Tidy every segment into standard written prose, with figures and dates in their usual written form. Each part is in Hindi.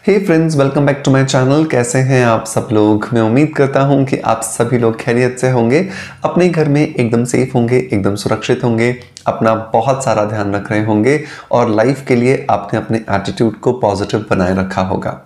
Hey friends, welcome back to my channel. कैसे हैं आप सब लोग? मैं उम्मीद करता हूं कि आप सभी लोग खैरियत से होंगे, अपने घर में एकदम सेफ होंगे, एकदम सुरक्षित होंगे, अपना बहुत सारा ध्यान रख रहे होंगे और लाइफ के लिए आपने अपने एटीट्यूड को पॉजिटिव बनाए रखा होगा।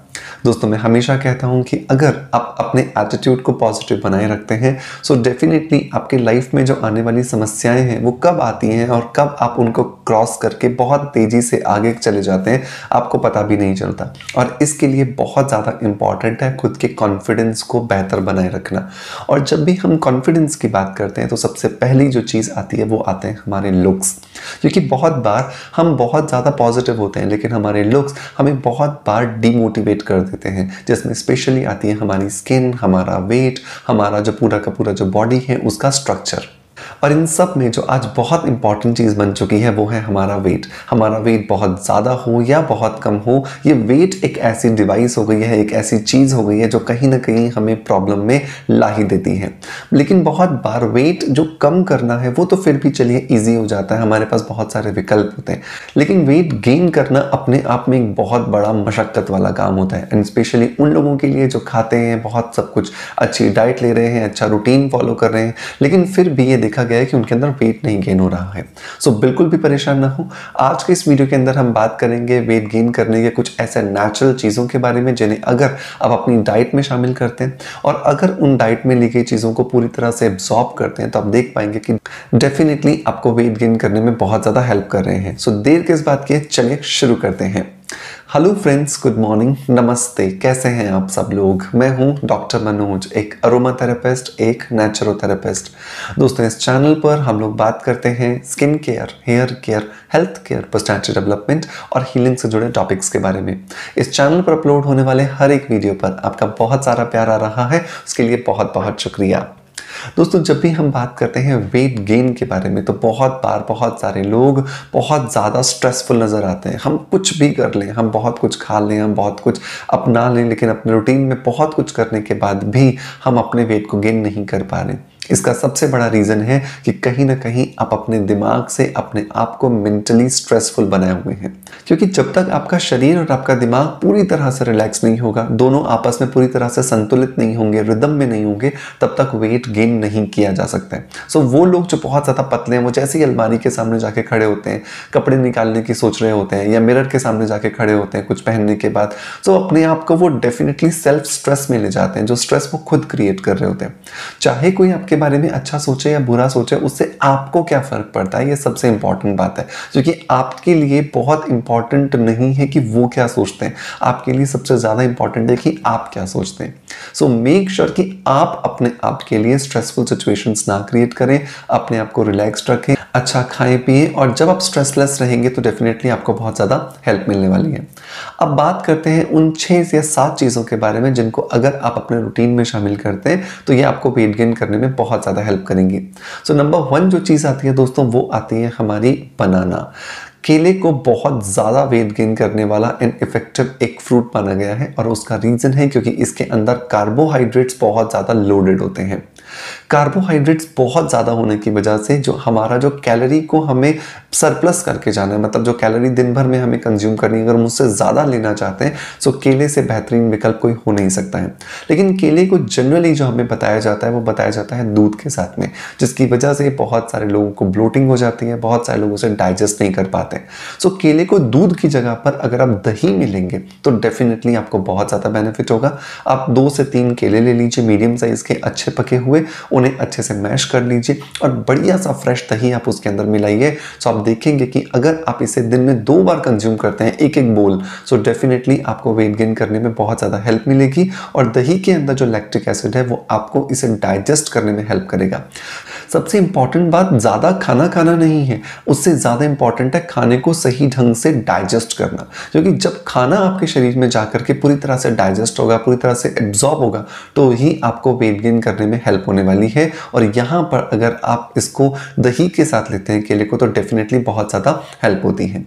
दोस्तों, मैं हमेशा कहता हूं कि अगर आप अपने एटीट्यूड को पॉजिटिव बनाए रखते हैं सो डेफिनेटली आपके लाइफ में जो आने वाली समस्याएं हैं वो कब आती हैं और कब आप उनको क्रॉस करके बहुत तेजी से आगे चले जाते हैं आपको पता भी नहीं चलता। और इसके लिए बहुत ज़्यादा इंपॉर्टेंट है खुद के कॉन्फिडेंस को बेहतर बनाए रखना। और जब भी हम कॉन्फिडेंस की बात करते हैं तो सबसे पहली जो चीज़ आती है वो आते हैं हमारे लुक्स। क्योंकि बहुत बार हम बहुत ज़्यादा पॉजिटिव होते हैं लेकिन हमारे लुक्स हमें बहुत बार डीमोटिवेट कर देते हैं, जिसमें स्पेशली आती है हमारी स्किन, हमारा वेट, हमारा जो पूरा का पूरा जो बॉडी है उसका स्ट्रक्चर। और इन सब में जो आज बहुत इंपॉर्टेंट चीज़ बन चुकी है वो है हमारा वेट। हमारा वेट बहुत ज़्यादा हो या बहुत कम हो, ये वेट एक ऐसी डिवाइस हो गई है, एक ऐसी चीज़ हो गई है जो कहीं ना कहीं हमें प्रॉब्लम में ला ही देती है। लेकिन बहुत बार वेट जो कम करना है वो तो फिर भी चलिए ईजी हो जाता है, हमारे पास बहुत सारे विकल्प होते हैं। लेकिन वेट गेन करना अपने आप में एक बहुत बड़ा मशक्क़त वाला काम होता है, एंड स्पेशली उन लोगों के लिए जो खाते हैं, बहुत सब कुछ अच्छी डाइट ले रहे हैं, अच्छा रूटीन फॉलो कर रहे हैं, लेकिन फिर भी ये देखा गया है कि उनके अंदर वेट नहीं गेन हो रहा है। सो बिल्कुल भी परेशान ना हो। आज के इस वीडियो के अंदर हम बात करेंगे वेट गेन करने के कुछ ऐसे नेचुरल चीज़ों के बारे में जिन्हें अगर आप अपनी डाइट में शामिल करते हैं और अगर उन डाइट में ली गई चीज़ों को पूरी तरह से एब्जॉर्ब करते हैं तो आप देख पाएंगे कि डेफिनेटली आपको वेट गेन करने में बहुत ज़्यादा हेल्प कर रहे हैं। सो देर किस बात की, चलिए शुरू करते हैं। हेलो फ्रेंड्स, गुड मॉर्निंग, नमस्ते। कैसे हैं आप सब लोग? मैं हूं डॉक्टर मनोज, एक अरोमा थेरेपिस्ट, एक नेचुरोथेरेपिस्ट। दोस्तों, इस चैनल पर हम लोग बात करते हैं skin care, hair care, health care, personality development और हीलिंग से जुड़े टॉपिक्स के बारे में। इस चैनल पर अपलोड होने वाले हर एक वीडियो पर आपका बहुत सारा प्यार आ रहा है, उसके लिए बहुत बहुत शुक्रिया। दोस्तों, जब भी हम बात करते हैं वेट गेन के बारे में तो बहुत बार बहुत सारे लोग बहुत ज़्यादा स्ट्रेसफुल नज़र आते हैं। हम कुछ भी कर लें, हम बहुत कुछ खा लें, हम बहुत कुछ अपना लें, लेकिन अपने रूटीन में बहुत कुछ करने के बाद भी हम अपने वेट को गेन नहीं कर पा रहे। इसका सबसे बड़ा रीज़न है कि कहीं ना कहीं आप अपने दिमाग से अपने आप को मेंटली स्ट्रेसफुल बनाए हुए हैं। क्योंकि जब तक आपका शरीर और आपका दिमाग पूरी तरह से रिलैक्स नहीं होगा, दोनों आपस में पूरी तरह से संतुलित नहीं होंगे, रिदम में नहीं होंगे, तब तक वेट गेन नहीं किया जा सकता है। सो वो लोग जो बहुत ज़्यादा पतले हैं वो जैसे ही अलमारी के सामने जाके खड़े होते हैं, कपड़े निकालने की सोच रहे होते हैं या मिरर के सामने जाके खड़े होते हैं कुछ पहनने के बाद, तो अपने आप को वो डेफिनेटली सेल्फ स्ट्रेस में ले जाते हैं, जो स्ट्रेस वो खुद क्रिएट कर रहे होते हैं। चाहे कोई आपके बारे में अच्छा सोचे या बुरा सोचे, उससे आपको क्या फर्क पड़ता है, ये सबसे इंपॉर्टेंट बात है। क्योंकि आपके लिए बहुत इंपॉर्टेंट नहीं है कि वो क्या सोचते हैं, आपके लिए सबसे ज्यादा इंपॉर्टेंट है कि आप क्या सोचते हैं। सो मेक श्योर कि आप अपने आप के लिए स्ट्रेसफुल सिचुएशंस ना क्रिएट करें, अपने आप को रिलैक्स्ड रखें, अच्छा खाएं पिएं, और जब आप स्ट्रेसलेस रहेंगे तो डेफिनेटली आपको बहुत ज़्यादा हेल्प मिलने वाली है। अब बात करते हैं उन 6 या 7 चीज़ों के बारे में जिनको अगर आप अपने रूटीन में शामिल करते हैं तो ये आपको वेट गेन करने में बहुत ज़्यादा हेल्प करेंगी। सो नंबर 1 जो चीज़ आती है दोस्तों, वो आती है हमारी बनाना। केले को बहुत ज़्यादा वेट गेन करने वाला एंड इफेक्टिव एक फ्रूट माना गया है, और उसका रीज़न है क्योंकि इसके अंदर कार्बोहाइड्रेट्स बहुत ज़्यादा लोडेड होते हैं। कार्बोहाइड्रेट्स बहुत ज़्यादा होने की वजह से जो हमारा जो कैलोरी को हमें सरप्लस करके जाना है, मतलब जो कैलोरी दिन भर में हमें कंज्यूम करनी है, अगर मुझसे ज़्यादा लेना चाहते हैं तो केले से बेहतरीन विकल्प कोई हो नहीं सकता है। लेकिन केले को जनरली जो हमें बताया जाता है वो बताया जाता है दूध के साथ में, जिसकी वजह से बहुत सारे लोगों को ब्लोटिंग हो जाती है, बहुत सारे लोगों से डाइजेस्ट नहीं कर पाते। सो केले को दूध की जगह पर अगर आप दही में लेंगे तो डेफिनेटली आपको बहुत ज़्यादा बेनिफिट होगा। आप 2 से 3 केले ले लीजिए मीडियम साइज के, अच्छे पके हुए, उन्हें अच्छे से मैश कर लीजिए और बढ़िया सा फ्रेश दही आप उसके अंदर मिलाइए। सो आप देखेंगे कि अगर आप इसे दिन में 2 बार कंज्यूम करते हैं, एक एक बोल, सो डेफिनेटली आपको वेट गेन करने में बहुत ज़्यादा हेल्प मिलेगी। और दही के अंदर जो लैक्टिक एसिड है वो आपको इसे डाइजेस्ट करने में हेल्प करेगा। सबसे इंपॉर्टेंट बात ज़्यादा खाना नहीं है, उससे ज़्यादा इंपॉर्टेंट है खाने को सही ढंग से डाइजेस्ट करना। क्योंकि जब खाना आपके शरीर में जाकर के पूरी तरह से डाइजेस्ट होगा, पूरी तरह से एब्जॉर्ब होगा, तो ही आपको वेट गेन करने में हेल्प होने वाली है। और यहाँ पर अगर आप इसको दही के साथ लेते हैं केले को, तो डेफिनेटली बहुत ज़्यादा हेल्प होती है।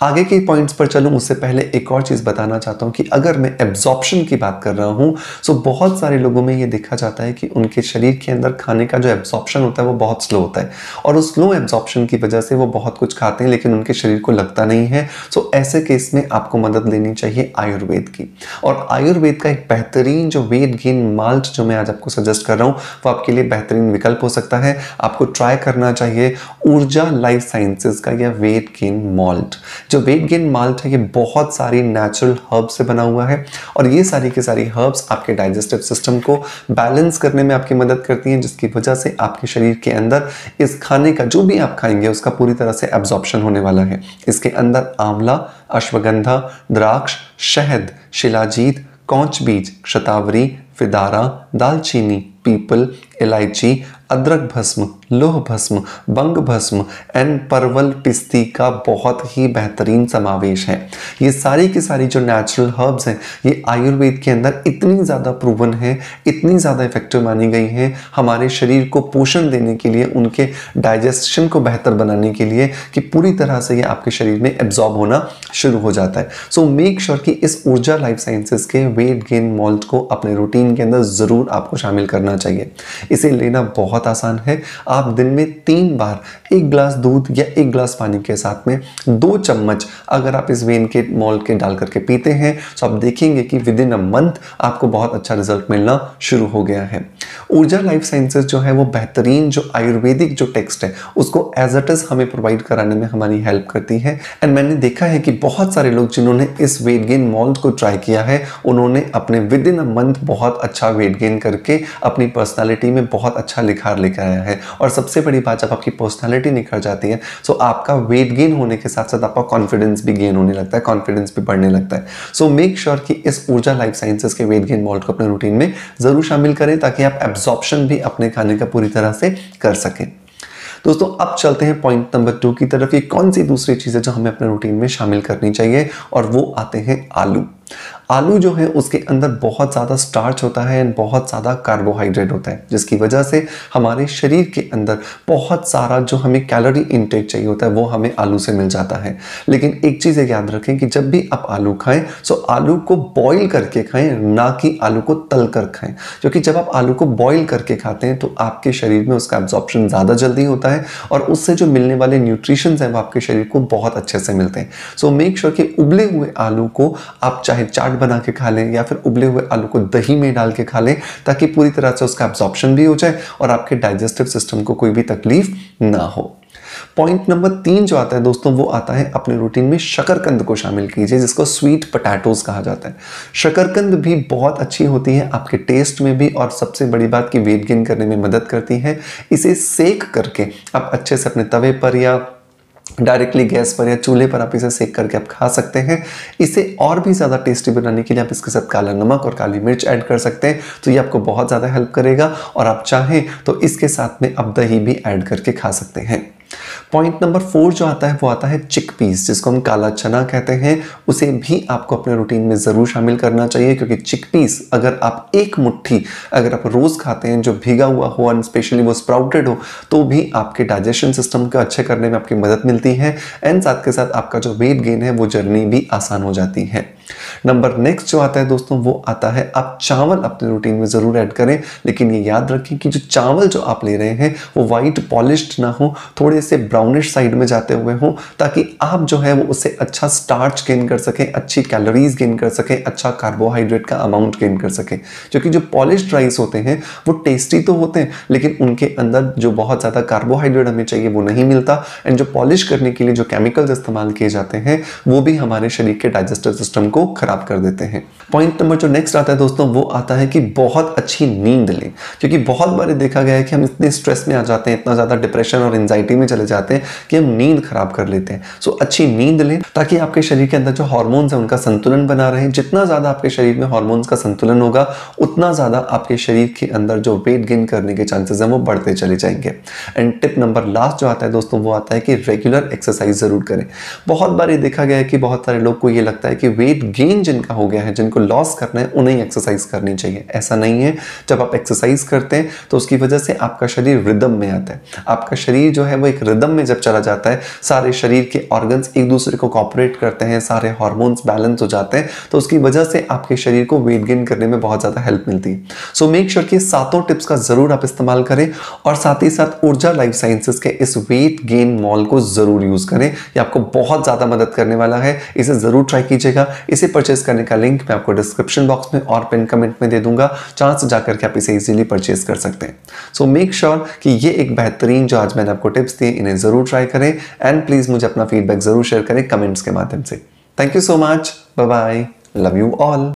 आगे के पॉइंट्स पर चलूँ उससे पहले एक और चीज़ बताना चाहता हूँ कि अगर मैं एब्जॉर्प्शन की बात कर रहा हूँ, सो बहुत सारे लोगों में ये देखा जाता है कि उनके शरीर के अंदर खाने का जो एब्जॉर्प्शन होता है वो वो बहुत स्लो होता है और उस स्लो एब्जॉर्प्शन की वजह से वो बहुत कुछ खाते हैं लेकिन उनके शरीर को लगता नहीं है। सो ऐसे केस में आपको मदद लेनी चाहिए आयुर्वेद की। और आयुर्वेद का एक बेहतरीन जो वेट गेन माल्ट जो मैं आज आपको सजेस्ट कर रहा हूँ वो आपके लिए बेहतरीन विकल्प हो सकता है। आपको ट्राई करना चाहिए ऊर्जा लाइफ साइंसेज का यह वेट गेन माल्ट। जो वेट गेन माल्ट है ये बहुत सारी नेचुरल हर्ब्स से बना हुआ है और ये सारी की सारी हर्ब्स आपके डाइजेस्टिव सिस्टम को बैलेंस करने में आपकी मदद करती हैं, जिसकी वजह से आपके शरीर के अंदर इस खाने का जो भी आप खाएंगे उसका पूरी तरह से एब्जॉर्प्शन होने वाला है। इसके अंदर आंवला, अश्वगंधा, द्राक्ष, शहद, शिलाजीत, कौच बीज, शतावरी, फिदारा, दालचीनी, पीपल, इलायची, अदरक भस्म, लोह भस्म, बंग भस्म एंड परवल पिस्ती का बहुत ही बेहतरीन समावेश है। ये सारी की सारी जो नेचुरल हर्ब्स हैं ये आयुर्वेद के अंदर इतनी ज़्यादा प्रूवन है, इतनी ज़्यादा इफेक्टिव मानी गई हैं हमारे शरीर को पोषण देने के लिए, उनके डाइजेशन को बेहतर बनाने के लिए कि पूरी तरह से ये आपके शरीर में एब्जॉर्ब होना शुरू हो जाता है। सो मेक श्योर कि इस ऊर्जा लाइफ साइंसेज के वेट गेन माल्ट को अपने रूटीन के अंदर ज़रूर आपको शामिल करना चाहिए। इसे लेना बहुत आसान है। आप दिन में 3 बार 1 गिलास दूध या 1 गिलास पानी के साथ में 2 चम्मच अगर आप इस वेन के माल्ट के डाल करके पीते हैं तो आप देखेंगे कि विद इन अ मंथ आपको बहुत अच्छा रिजल्ट मिलना शुरू हो गया है। ऊर्जा लाइफ साइंसेज जो है वो बेहतरीन जो आयुर्वेदिक जो टेक्स्ट है उसको एज इट इज हमें प्रोवाइड कराने में हमारी हेल्प करती है। एंड मैंने देखा है कि बहुत सारे लोग जिन्होंने इस वेट गेन माल्ट को ट्राई किया है उन्होंने अपने विद इन अ मंथ बहुत अच्छा वेट गेन करके अपनी पर्सनालिटी में बहुत अच्छा निखार लेकर आया है। और सबसे बड़ी बात, जब आपकी पर्सनालिटी निखर जाती है तो आपका वेट गेन होने के साथ साथ आपका कॉन्फिडेंस भी गेन होने लगता है, कॉन्फिडेंस भी बढ़ने लगता है। सो मेक श्योर कि इस ऊर्जा लाइफ साइंसेज के वेट गेन माल्ट को अपने रूटीन में जरूर शामिल करें ताकि आप एब्जॉर्प्शन भी अपने खाने का पूरी तरह से कर सकें। दोस्तों अब चलते हैं पॉइंट नंबर 2 की तरफ। ये कौन सी दूसरी चीज़ें जो हमें अपने रूटीन में शामिल करनी चाहिए, और वो आते हैं आलू। आलू जो है उसके अंदर बहुत ज़्यादा स्टार्च होता है एंड बहुत ज़्यादा कार्बोहाइड्रेट होता है, जिसकी वजह से हमारे शरीर के अंदर बहुत सारा जो हमें कैलोरी इनटेक चाहिए होता है वो हमें आलू से मिल जाता है। लेकिन एक चीज़ याद रखें कि जब भी आप आलू खाएं तो आलू को बॉईल करके खाएं, ना कि आलू को तल कर खाएं। क्योंकि जब आप आलू को बॉईल करके खाते हैं तो आपके शरीर में उसका एब्जॉर्प्शन ज़्यादा जल्दी होता है और उससे जो मिलने वाले न्यूट्रिशंस हैं वो आपके शरीर को बहुत अच्छे से मिलते हैं। सो मेक श्योर कि उबले हुए आलू को आप चाहे चाट बना के खा लें या फिर उबले हुए आलू को दही में डाल के खा लें ताकि पूरी तरह से उसका एब्जॉर्प्शन भी हो जाए और आपके डाइजेस्टिव सिस्टम को कोई भी तकलीफ ना हो। पॉइंट नंबर 3 जो आता है दोस्तों वो आता है अपने रूटीन में शकरकंद को शामिल कीजिए, जिसको स्वीट पोटैटोज कहा जाता है। शकरकंद भी बहुत अच्छी होती है आपके टेस्ट में भी, और सबसे बड़ी बात कि वेट गेन करने में मदद करती है। इसे सेक करके आप अच्छे से अपने तवे पर या डायरेक्टली गैस पर या चूल्हे पर आप इसे सेक करके आप खा सकते हैं। इसे और भी ज़्यादा टेस्टी बनाने के लिए आप इसके साथ काला नमक और काली मिर्च ऐड कर सकते हैं, तो ये आपको बहुत ज़्यादा हेल्प करेगा। और आप चाहें तो इसके साथ में आप दही भी ऐड करके खा सकते हैं। पॉइंट नंबर 4 जो आता है वो आता है चिकपीस, जिसको हम काला चना कहते हैं। उसे भी आपको अपने रूटीन में ज़रूर शामिल करना चाहिए, क्योंकि चिकपीस अगर आप एक मुट्ठी अगर आप रोज़ खाते हैं जो भीगा हुआ हो और स्पेशली वो स्प्राउटेड हो, तो भी आपके डाइजेशन सिस्टम को अच्छे करने में आपकी मदद मिलती है। एंड साथ के साथ आपका जो वेट गेन है वो जर्नी भी आसान हो जाती है। नंबर नेक्स्ट जो आता है दोस्तों वो आता है आप चावल अपने रूटीन में ज़रूर ऐड करें, लेकिन ये याद रखें कि जो चावल जो आप ले रहे हैं वो वाइट पॉलिश्ड ना हो, थोड़े से ब्राउनिश साइड में जाते हुए हो, ताकि आप जो है वो उससे अच्छा स्टार्च गेन कर सकें, अच्छी कैलोरीज गेन कर सकें, अच्छा कार्बोहाइड्रेट का अमाउंट गेन कर सकें। क्योंकि जो पॉलिश्ड राइस होते हैं वो टेस्टी तो होते हैं, लेकिन उनके अंदर जो बहुत ज़्यादा कार्बोहाइड्रेट हमें चाहिए वो नहीं मिलता। एंड जो पॉलिश करने के लिए जो केमिकल्स इस्तेमाल किए जाते हैं वो भी हमारे शरीर के डाइजेस्टिव सिस्टम को खराब कर देते हैं। पॉइंट नंबर जो नेक्स्ट आता है दोस्तों वो आता है कि बहुत अच्छी नींद लें, क्योंकि बहुत बार देखा गया है कि हम इतने स्ट्रेस में आ जाते हैं, इतना ज़्यादा डिप्रेशन और एंजाइटी में चले जाते हैं कि हम नींद खराब कर लेते हैं। सो अच्छी नींद लें ताकि आपके शरीर के अंदर जो हार्मोन्स हैं उनका संतुलन बना रहे। जितना ज़्यादा आपके शरीर में हार्मोन्स का संतुलन होगा उतना ज़्यादा आपके शरीर के अंदर जो वेट गेन करने के चांसेस हैं वो बढ़ते चले जाएंगे। एंड टिप नंबर लास्ट जो आता है दोस्तों वो आता है कि रेगुलर एक्सरसाइज ज़रूर करें। बहुत बार ये देखा गया है कि बहुत सारे लोग को ये लगता है कि वेट गेन जिनका हो गया है, जिनको लॉस करना है उन्हें एक्सरसाइज करनी चाहिए। ऐसा नहीं है, जब आप एक्सरसाइज करते हैं तो उसकी वजह से आपका शरीर रिदम में आता है। आपका शरीर जो है वो एक रिदम में जब चला जाता है, सारे शरीर के ऑर्गन्स एक दूसरे को कोऑपरेट करते हैं, सारे हार्मोन्स बैलेंस हो जाते हैं, तो उसकी वजह से आपके शरीर को वेट गेन करने में बहुत ज़्यादा हेल्प मिलती है। सो मेक श्योर कि सातों टिप्स का ज़रूर आप इस्तेमाल करें और साथ ही साथ ऊर्जा लाइफ साइंसेस के इस वेट गेन मॉल को ज़रूर यूज़ करें। ये आपको बहुत ज़्यादा मदद करने वाला है, इसे ज़रूर ट्राई कीजिएगा। इसे परचेज करने का लिंक मैं आपको डिस्क्रिप्शन बॉक्स में और पिन कमेंट में दे दूंगा, जहां से जाकर के आप इसे इजीली परचेज कर सकते हैं। सो मेक श्योर कि ये एक बेहतरीन जो आज मैंने आपको टिप्स दिए इन्हें ज़रूर ट्राई करें एंड प्लीज़ मुझे अपना फीडबैक ज़रूर शेयर करें कमेंट्स के माध्यम से। Thank you so much, bye bye, love you all.